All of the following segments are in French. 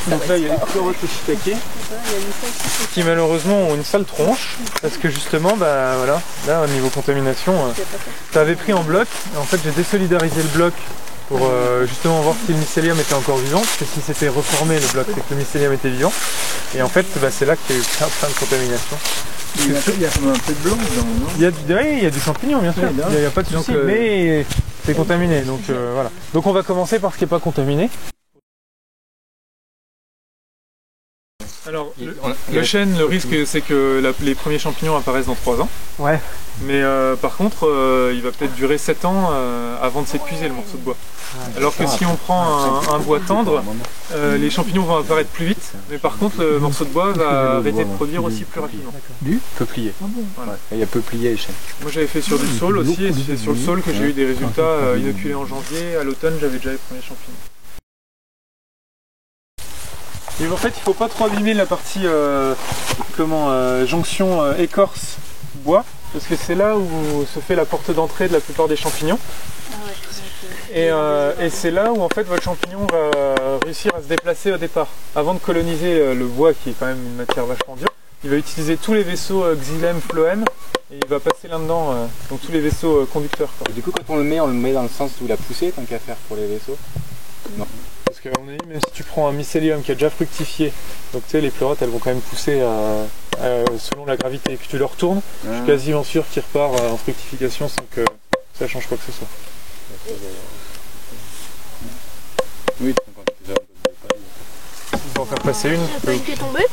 Donc là il y a les pleurotes au shiitake qui malheureusement ont une sale tronche parce que justement bah voilà, là au niveau contamination ça avait pris en bloc et en fait j'ai désolidarisé le bloc pour justement voir si le mycélium était encore vivant, parce que si c'était reformé le bloc c'est que le mycélium était vivant et en fait bah, c'est là qu'il y a eu plein de contamination. Il y a quand même un peu de blanc dedans, non? Il y a du champignon bien sûr, il n'y a pas de souci, mais c'est contaminé donc voilà. Donc on va commencer par ce qui n'est pas contaminé. Alors, le chêne, le risque c'est que les premiers champignons apparaissent dans 3 ans. Ouais. Mais par contre, il va peut-être durer 7 ans avant de s'épuiser le morceau de bois. Alors que si on prend un bois tendre, les champignons vont apparaître plus vite, mais par contre le morceau de bois va arrêter de produire aussi plus rapidement. Du peuplier. Voilà. Il y a peuplier et chêne. Moi j'avais fait sur du saule aussi, et c'est sur le saule que j'ai eu des résultats inoculés en janvier. À l'automne j'avais déjà les premiers champignons. Et en fait il ne faut pas trop abîmer la partie jonction écorce bois, parce que c'est là où se fait la porte d'entrée de la plupart des champignons. Et c'est là où en fait votre champignon va réussir à se déplacer au départ. Avant de coloniser le bois qui est quand même une matière vachement dure, il va utiliser tous les vaisseaux xylème, phloème et il va passer là-dedans, donc tous les vaisseaux conducteurs. Quoi. Et du coup quand on le met dans le sens où il a poussé, tant qu'à faire pour les vaisseaux. Non. Parce qu'à mon avis, même si tu prends un mycélium qui a déjà fructifié, donc tu sais les pleurotes elles vont quand même pousser selon la gravité, et puis tu le retournes, je suis quasiment sûr qu'il repart en fructification sans que ça change quoi que ce soit. Oui, on va en faire passer une. T'as pas une qui est tombée?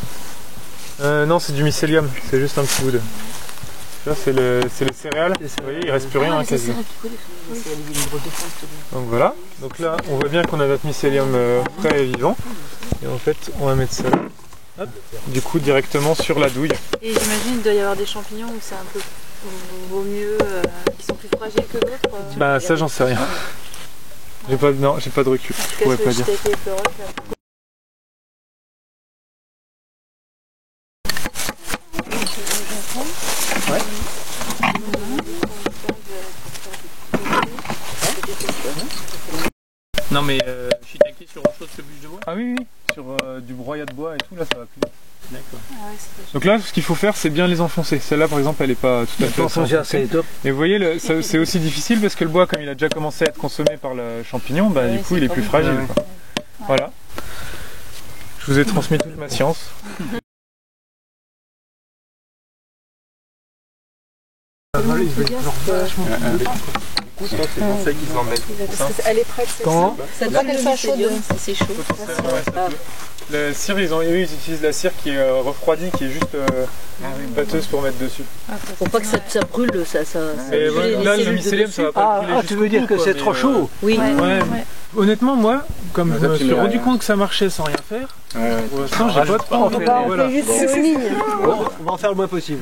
Non, c'est du mycélium, c'est juste un petit bout de... Là, c'est le céréal, vous voyez, il ne reste plus rien quasi. Donc voilà, donc là on voit bien qu'on a notre mycélium frais et vivant. Et en fait on va mettre ça là, hop, du coup directement sur la douille. Et j'imagine qu'il doit y avoir des champignons où c'est un peu vaut mieux, qui sont plus fragiles que d'autres. Bah ça j'en sais rien. J'ai pas de recul, je pourrais pas dire. Ouais. Non mais shiitake sur autre chose que bûche de bois? Ah oui, sur du broyat de bois et tout, là ça va plus vite. D'accord. Ah ouais, donc là ce qu'il faut faire c'est bien les enfoncer. Celle-là par exemple elle est pas tout à fait enfoncée. Et vous voyez c'est aussi difficile parce que le bois comme il a déjà commencé à être consommé par le champignon, bah, du coup il est plus fragile. Ouais. Quoi. Voilà. Je vous ai transmis toute ma science. C'est pour ça qu'ils en mettent. Elle est prête. Comment? Ça doit qu'elle soit chaude. C'est chaud. La cire, ils utilisent la cire qui est refroidie, qui est juste batteuse pour mettre dessus. Pour pas que ça brûle, ça. Mais là, le mycélium, ça va pas brûler. Ah, tu veux dire que c'est trop chaud? Oui. Ouais. Honnêtement, moi, comme je me suis rendu compte que ça marchait sans rien faire, pour l'instant, j'ai pas de plan. On va en faire le moins possible.